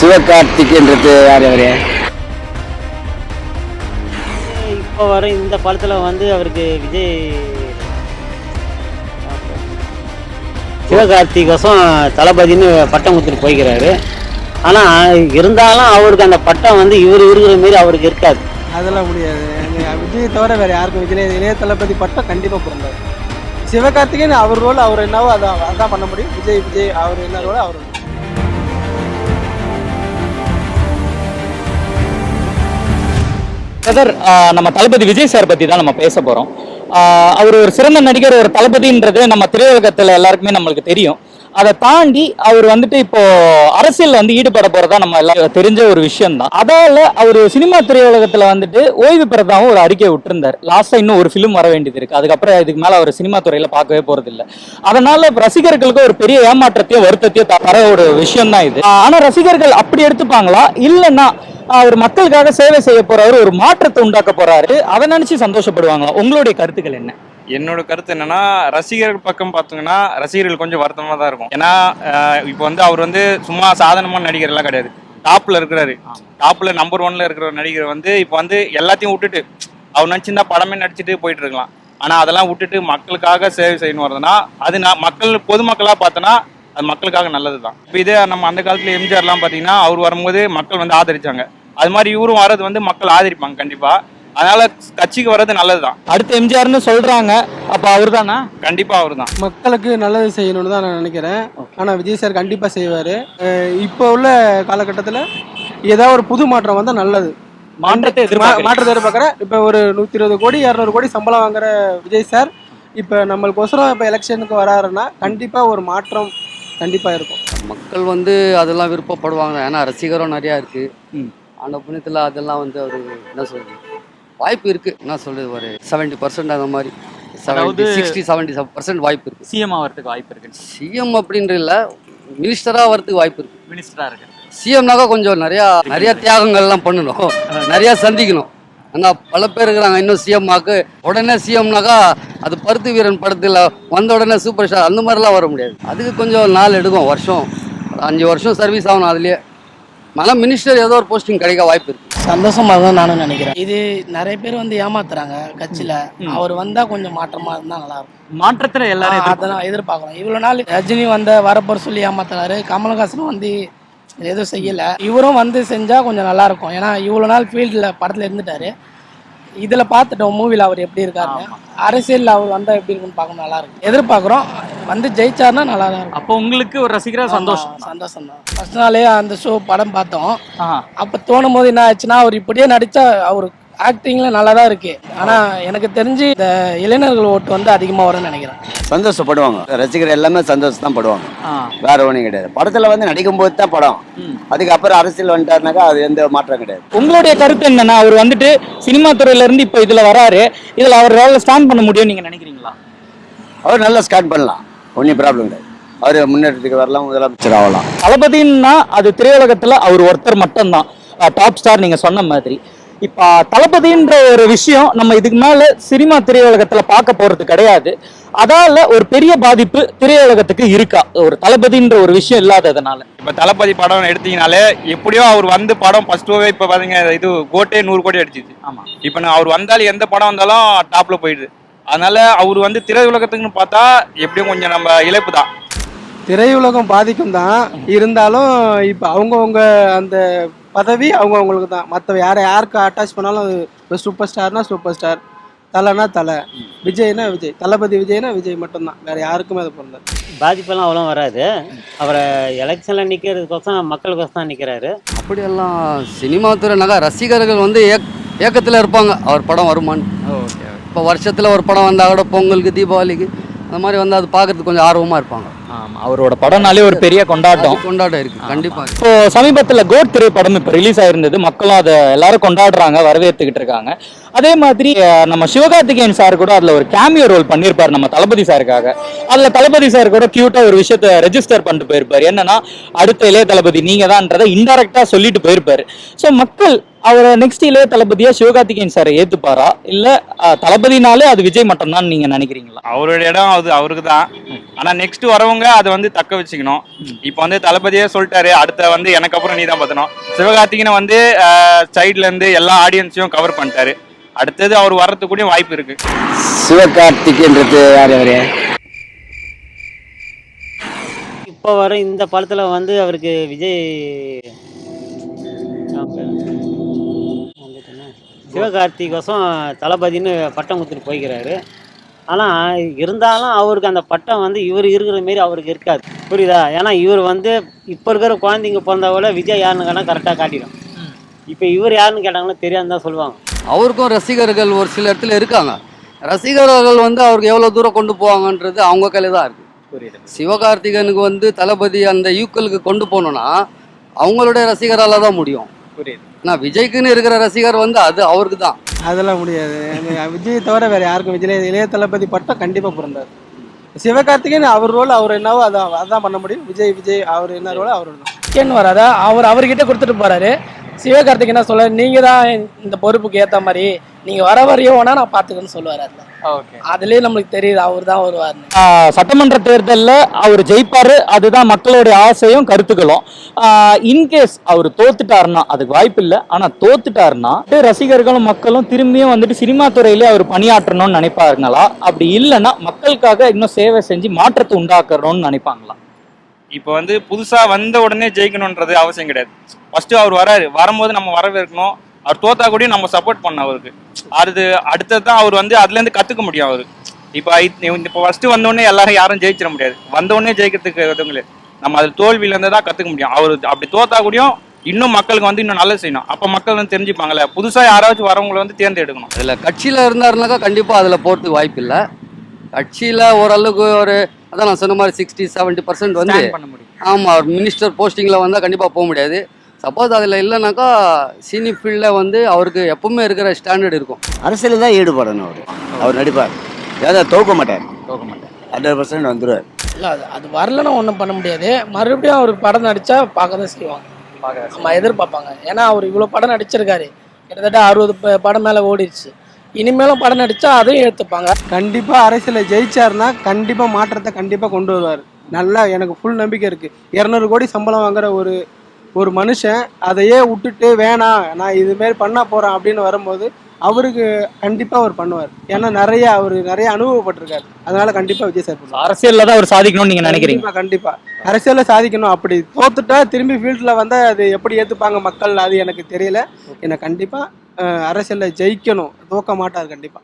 சிவகார்த்திக்ன்றது யார் அவரு? இப்போ வர இந்த படத்தில் வந்து அவருக்கு விஜய் சிவகார்த்திகோசம் தளபதினு பட்டம் கொடுத்துட்டு போய்க்கிறாரு. ஆனால் இருந்தாலும் அவருக்கு அந்த பட்டம் வந்து இவர் இருக்கிற மாரி அவருக்கு இருக்காது. அதெல்லாம் முடியாது. விஜய் தவிர வேறு யாருக்கும் இளைய தளபதி பட்டம் கண்டிப்பாக பிறந்தார். சிவகார்த்திகேயன் அவர் ரோல் அவர் என்னவோ அதான் பண்ண முடியும். விஜய் அவர் என்ன ரோல் அவர். பிரதர், நம்ம தளபதி விஜய் சார் பத்தி தான் நம்ம பேச போறோம். அவர் ஒரு சிறந்த நடிகர், ஒரு தளபதின்றது நம்ம திரையுலகத்துல எல்லாருக்குமே நம்மளுக்கு தெரியும். அதை தாண்டி அவர் வந்துட்டு இப்போ அரசியல் வந்து ஈடுபட போறதா நம்ம எல்லாம் தெரிஞ்ச ஒரு விஷயம் தான். அதால அவர் சினிமா திரையுலகத்துல வந்துட்டு ஓய்வு பெறதாவும் ஒரு அறிக்கை விட்டுருந்தார். லாஸ்டா இன்னும் ஒரு ஃபிலிம் வர வேண்டியது இருக்கு. அதுக்கப்புறம் இதுக்கு மேல அவர் சினிமா துறையில பார்க்கவே போறது இல்லை. அதனால ரசிகர்களுக்கு ஒரு பெரிய ஏமாற்றத்தையோ வருத்தத்தையோ தர ஒரு விஷயம் தான் இது. ஆனா ரசிகர்கள் அப்படி எடுத்துப்பாங்களா, இல்லைன்னா அவர் மக்களுக்காக சேவை செய்ய போறாரு, ஒரு மாற்றத்தை உண்டாக்க போறாரு, அதை நினைச்சு சந்தோஷப்படுவாங்களா? உங்களுடைய கருத்துக்கள் என்ன? என்னோட கருத்து என்னன்னா, ரசிகர்கள் பக்கம் பார்த்தீங்கன்னா ரசிகர்கள் கொஞ்சம் வருத்தமாக தான் இருக்கும். ஏன்னா இப்போ வந்து அவர் வந்து சும்மா சாதாரணமான நடிகர் எல்லாம் கிடையாது, டாப்ல இருக்கிறாரு. டாப்ல நம்பர் 1ல இருக்கிற நடிகர் வந்து இப்போ வந்து எல்லாத்தையும் விட்டுட்டு அவர் நினச்சிருந்தா படமே நடிச்சுட்டு போயிட்டு இருக்கலாம். ஆனால் அதெல்லாம் விட்டுட்டு மக்களுக்காக சேவை செய்யணும் வருதுன்னா அது மக்கள் பொதுமக்களாக பார்த்தோன்னா அது மக்களுக்காக நல்லது தான். இப்போ இதே நம்ம அந்த காலத்தில் எம்ஜிஆர்லாம் பார்த்தீங்கன்னா அவர் வரும்போது மக்கள் வந்து ஆதரிச்சாங்க. அது மாதிரி இவரும் வர்றது வந்து மக்கள் ஆதரிப்பாங்க கண்டிப்பாக. அதனால கட்சிக்கு வர்றது நல்லதுதான். அடுத்து எம்ஜிஆர்னு சொல்றாங்க, அப்ப அவர் தானா? கண்டிப்பா அவர் தான். மக்களுக்கு நல்லது செய்யணும்னு தான் நான் நினைக்கிறேன். ஆனால் விஜய் சார் கண்டிப்பாக செய்வார். இப்போ உள்ள காலகட்டத்தில் ஏதாவது ஒரு புது மாற்றம் வந்தால் நல்லது. மாற்றத்தை எதிர்பார்க்குறேன். இப்போ ஒரு 120 கோடி 200 கோடி சம்பளம் வாங்குற விஜய் சார் இப்போ நம்மளுக்கோசரம் இப்போ எலெக்ஷனுக்கு வராருன்னா கண்டிப்பாக ஒரு மாற்றம் கண்டிப்பாக இருக்கும். மக்கள் வந்து அதெல்லாம் விருப்பப்படுவாங்க. ஏன்னா ரசிகரும் நிறையா இருக்குது. அந்த புண்ணியத்தில் அதெல்லாம் வந்து அவர் என்ன சொல்றது, வாய்ப்பு இருக்குது. என்ன சொல்றது, ஒரு 70% அந்த மாதிரி 60-70% வாய்ப்பு இருக்குது. சிஎம் ஆகிறதுக்கு வாய்ப்பு இருக்கு. சிஎம் அப்படின்ற இல்லை, மினிஸ்டராக வரதுக்கு வாய்ப்பு இருக்குது. மினிஸ்டரா இருக்கு. சிஎம்னாக்கா கொஞ்சம் நிறையா தியாகங்கள்லாம் பண்ணணும், நிறையா சந்திக்கணும். ஆனால் பல பேர் இருக்கிறாங்க இன்னும் சிஎம்மாக்கு. உடனே சிஎம்னாக்கா அது பருத்தி வீரன் படத்தில் வந்த உடனே சூப்பர் ஸ்டார் அந்த மாதிரிலாம் வர முடியாது. அதுக்கு கொஞ்சம் நாள் எடுக்கும், வருஷம் 5 வருஷம் சர்வீஸ் ஆகணும். அதுலேயே ஆனால் மினிஸ்டர் ஏதோ ஒரு போஸ்டிங் கிடைக்க வாய்ப்பு இருக்கு. சந்தோஷமாக தான் நானும் நினைக்கிறேன். இது நிறைய பேர் வந்து ஏமாத்துறாங்க கட்சியில். அவர் வந்தால் கொஞ்சம் மாற்றமாக இருந்தால் நல்லாயிருக்கும். மாற்றத்தில் எல்லாரும் அதெல்லாம் எதிர்பார்க்கலாம். இவ்வளோ நாள் ரஜினி வரப்போற சொல்லி ஏமாத்துறாரு. கமலஹாசனும் வந்து எதுவும் செய்யலை. இவரும் வந்து செஞ்சால் கொஞ்சம் நல்லாயிருக்கும். ஏன்னா இவ்வளோ நாள் ஃபீல்டில் படத்தில் இருந்துட்டாரு. இதில் பார்த்துட்டோம் மூவியில் அவர் எப்படி இருக்காருன்னு. அரசியலில் அவர் வந்தால் எப்படி இருக்குன்னு பார்க்கணும், நல்லா இருக்கும். எதிர்பார்க்குறோம். வந்து ஜெயிச்சார்னா நல்லா தான் இருக்கும். அப்போ உங்களுக்கு ஒரு ரசிகரா சந்தோஷம் தான். ஃபர்ஸ்ட் நாளே அந்த ஷோ படம் பார்த்தோம். அப்போ தோணும் போது என்ன ஆச்சுன்னா, அவர் இப்படியே நடித்தா அவர் ஆக்டிங்ல நல்லா தான் இருக்கு. ஆனால் எனக்கு தெரிஞ்சு இந்த இளைஞர்கள் ஓட்டு வந்து அதிகமாக வரும்னு நினைக்கிறேன். சந்தோஷப்படுவாங்க ரசிகர், எல்லாமே சந்தோஷம் தான் படுவாங்க. வேற ஒன்றும் கிடையாது. படத்துல வந்து நடிக்கும் போது தான் படம். அதுக்கப்புறம் அரசியல் வந்துட்டாருனாக்கா அது எந்த மாற்றம் கிடையாது. உங்களுடைய கருத்து என்னன்னா, அவர் வந்துட்டு சினிமா துறையில இருந்து இப்போ இதுல வராரு, இதுல அவரால் ஸ்டாண்ட் பண்ண முடியும் நீங்க நினைக்கிறீங்களா? அவர் நல்லா ஸ்டார்ட் பண்ணலாம், ஒன்றும் ப்ராப்ளம் கிடையாது. அவர் முன்னேற்றத்துக்கு வரலாம், முதலமைச்சர் ஆகலாம். தளபதினா அது திரையுலகத்துல அவர் ஒருத்தர் மட்டும்தான் டாப் ஸ்டார் நீங்க சொன்ன மாதிரி. இப்ப தளபதின்ற ஒரு விஷயம் நம்ம இதுக்கு மேல சினிமா திரையுலகத்துல பார்க்க போறது கிடையாது. அதால ஒரு பெரிய பாதிப்பு திரையுலகத்துக்கு இருக்கா, ஒரு தளபதின்ற ஒரு விஷயம் இல்லாததுனால? இப்ப தளபதி படம் எடுத்தீங்கனாலே எப்படியோ அவர் வந்து படம் ஃபர்ஸ்ட் ஷோவே இப்ப பாத்தீங்க, இது கோட்டே 100 கோடி அடிச்சிச்சு. ஆமா. இப்ப அவர் வந்தாலும் எந்த படம் வந்தாலும் டாப்ல போயிடுது. அதனால அவர் வந்து திரையுலகத்துக்குன்னு பார்த்தா எப்படியும் கொஞ்சம் நம்ம இழப்பு தான். திரையுலகம் பாதிக்கும் தான். இருந்தாலும் இப்போ அவங்கவுங்க அந்த பதவி அவங்கவுங்களுக்கு தான். மற்ற யாருக்கு அட்டாச் பண்ணாலும் அது சூப்பர் ஸ்டார்னா சூப்பர் ஸ்டார், தலைனா தலை, விஜய்னா விஜய், தளபதி விஜய்னா விஜய் மட்டும்தான். வேற யாருக்குமே அது பொருள் பாதிப்பெல்லாம் அவ்வளோ வராது. அவரை எலெக்ஷனில் நிற்கிறதுக்கோசம் மக்களுக்கோசம் தான் நிற்கிறாரு. அப்படியெல்லாம் சினிமா துறைனாக்கா ரசிகர்கள் வந்து ஏக்கத்தில் இருப்பாங்க, அவர் படம் வருமானு. இப்போ வருஷத்தில் ஒரு படம் வந்தால் கூட பொங்கலுக்கு தீபாவளிக்கு அந்த மாதிரி வந்து அது பார்க்கறதுக்கு கொஞ்சம் ஆர்வமாக இருப்பாங்க. அவரோட படம்னாலே ஒரு பெரிய கொண்டாட்டம் இருக்கு கண்டிப்பா. இப்போ சமீபத்துல கோட் திரைப்படம் இப்ப ரிலீஸ் ஆயிருந்தது. மக்களும் அதை எல்லாரும் கொண்டாடுறாங்க, வரவேற்றுக்கிட்டு இருக்காங்க. அதே மாதிரி நம்ம சிவகார்த்திகேயன் சார் கூட அதுல ஒரு கேமியோ ரோல் பண்ணியிருப்பாரு நம்ம தளபதி சாருக்காக. அதுல தளபதி சார் கூட கியூட்டா ஒரு விஷயத்த ரெஜிஸ்டர் பண்ணிட்டு போயிருப்பாரு. என்னன்னா, அடுத்த இளைய தளபதி நீங்க தான்ன்றதை இன்டைரக்டா சொல்லிட்டு போயிருப்பாரு. ஸோ மக்கள் அவரை நெக்ஸ்ட் இளைய தளபதியா சிவகார்த்திகேயன் சார் ஏத்துப்பாரா இல்ல தளபதினாலே அது விஜய் மட்டும் தான் நீங்க நினைக்கிறீங்களா? அவரோட இடம் அது அவருக்கு தான். ஆனா நெக்ஸ்ட் வரவங்க அதை வந்து தக்க வச்சுக்கணும். இப்போ வந்து தளபதியே சொல்லிட்டாரு, அடுத்த வந்து எனக்கு அப்புறம் நீ தான் பார்த்தணும். சிவகார்த்திகேயனை வந்து சைட்ல இருந்து எல்லா ஆடியன்ஸையும் கவர் பண்ணிட்டாரு. அடுத்தது அவர் வர்றதுக்கு கூட வாய்ப்பு இருக்கு. சிவகார்த்திகேயன்றது யார் அவரு? இப்போ வர இந்த படத்தில் வந்து அவருக்கு விஜய் சிவகார்த்திகோசம் தளபதின்னு பட்டம் கொடுத்துட்டு போய்க்கிறாரு. ஆனால் இருந்தாலும் அவருக்கு அந்த பட்டம் வந்து இவர் இருக்கிற மாரி அவருக்கு இருக்காது. புரியுதா? ஏன்னா இவர் வந்து இப்போ இருக்கிற குழந்தைங்க பிறந்தவள விஜய் யாருன்னு கேட்டால் கரெக்டாக காட்டிடும். இப்போ இவர் யாருன்னு கேட்டாங்கன்னா தெரியாதுன்னு தான் சொல்லுவாங்க. அவருக்கும் ரசிகர்கள் ஒரு சில இடத்துல இருக்காங்க. ரசிகர்கள் வந்து அவருக்கு எவ்வளோ தூரம் கொண்டு போவாங்கன்றது அவங்க கையில் தான் இருக்குது. சிவகார்த்திகனுக்கு வந்து தளபதி அந்த ஈக்குவலுக்கு கொண்டு போகணுன்னா அவங்களுடைய ரசிகரால் தான் முடியும். புரியுது. ஆனால் விஜய்க்குன்னு இருக்கிற ரசிகர் வந்து அது அவருக்கு தான். அதெல்லாம் முடியாது. விஜய் தவிர வேற யாருக்கும் இளைய தளபதி பட்டம் கண்டிப்பா பிறந்தார். சிவகார்த்திகேயன் அவர் ரோல் அவர் என்னவோ அதான் பண்ண முடியும். விஜய் அவர் என்ன ரோல் அவர் ஏன்னு வராதா அவர்கிட்ட கொடுத்துட்டு போறாரு. சிவகார்த்திகேயன் என்ன சொல்ல, நீங்க தான் இந்த பொறுப்புக்கு ஏத்த மாதிரி நீங்க வர வரையோ வேணா நான் பாத்துக்கன்னு சொல்லுவாரு. அதுலயே நம்மளுக்கு தெரியுது அவர் தான் வருவாருன்னு. சட்டமன்ற தேர்தலில் அவர் ஜெயிப்பாரு, அதுதான் மக்களுடைய ஆசையும் கருத்துக்களும். இன்கேஸ் அவர் தோத்துட்டாருன்னா அதுக்கு வாய்ப்பு இல்லை. ஆனா தோத்துட்டாருன்னா ரசிகர்களும் மக்களும் திரும்பியும் வந்துட்டு சினிமா துறையிலே அவர் பணியாற்றணும்னு நினைப்பாருங்களா? அப்படி இல்லைன்னா மக்களுக்காக இன்னும் சேவை செஞ்சு மாற்றத்தை உண்டாக்கணும்னு நினைப்பாங்களா? இப்போ வந்து புதுசா வந்த உடனே ஜெயிக்கணும்ன்றது அவசியம் கிடையாது. ஃபர்ஸ்ட் அவர் வராரு, வரும்போது நம்ம வரவேற்கணும். அவர் தோத்தா கூட நம்ம சப்போர்ட் பண்ண அவருக்கு. அடுத்தது தான் அவர் வந்து அதுல இருந்து கத்துக்க முடியும் அவரு. இப்போ ஃபர்ஸ்ட் வந்தோடனே எல்லாரும் யாரும் ஜெயிச்சிட முடியாது. வந்தோடனே ஜெயிக்கிறதுக்கு எதுவும் கிடையாது. நம்ம அது தோல்வியில இருந்து தான் கத்துக்க முடியும். அவர் அப்படி தோத்தா கூடயும் இன்னும் மக்களுக்கு வந்து இன்னும் நல்லது செய்யணும். அப்ப மக்கள் வந்து தெரிஞ்சுப்பாங்கல்ல, புதுசா யாராச்சும் வரவங்களை வந்து தேர்ந்தெடுக்கணும். அதில் கட்சியில் இருந்தாருனாக்கா கண்டிப்பாக அதில் போகிறதுக்கு வாய்ப்பு இல்லை. கட்சியில் ஓரளவுக்கு ஒரு அதான் நான் சொன்ன மாதிரி 60-70% வந்து ஆமாம் அவர் மினிஸ்டர் போஸ்டிங்கில் வந்தால் கண்டிப்பாக போக முடியாது. சப்போஸ் அதில் இல்லைனாக்கா சினி ஃபீல்டில் வந்து அவருக்கு எப்பவுமே இருக்கிற ஸ்டாண்டர்ட் இருக்கும். அரசியல் தான் ஈடுபடணும். அவர் நடிப்பார், ஏதாவது தோக்க மாட்டார். 100% வந்துடுவார். இல்லை அது வரலன்னா ஒன்றும் பண்ண முடியாது. மறுபடியும் அவர் படம் நடித்தா பார்க்க தான் செய்வாங்க. நம்ம எதிர்பார்ப்பாங்க. ஏன்னா அவர் இவ்வளோ படம் நடிச்சிருக்காரு, கிட்டத்தட்ட 60 படம் மேலே ஓடிடுச்சு. இனிமேலும் படம் நடித்தா அதையும் எடுத்துப்பாங்க. கண்டிப்பா அரசியலில் ஜெயிச்சாருன்னா கண்டிப்பா மாற்றத்தை கண்டிப்பா கொண்டு வருவார். நல்லா எனக்கு ஃபுல் நம்பிக்கை இருக்கு. 200 கோடி சம்பளம் வாங்குற ஒரு மனுஷன் அதையே விட்டுட்டு வேணாம் நான் இதுமாரி பண்ண போறேன் அப்படின்னு வரும்போது அவருக்கு கண்டிப்பா அவர் பண்ணுவார். ஏன்னா அவர் நிறைய அனுபவப்பட்டிருக்காரு. அதனால கண்டிப்பா விஜய் சார் பண்ணுவார். அரசியல்ல தான் அவர் சாதிக்கணும்னு நீங்க நினைக்கிறீங்க? கண்டிப்பா அரசியல்ல சாதிக்கணும். அப்படி தோத்துட்டா திரும்பி ஃபீல்ட்ல வந்து அது எப்படி ஏத்துப்பாங்க மக்கள், அது எனக்கு தெரியல. எனக்கு கண்டிப்பா அரசியல்ல ஜெயிக்கணும், தோக்க மாட்டார் கண்டிப்பா.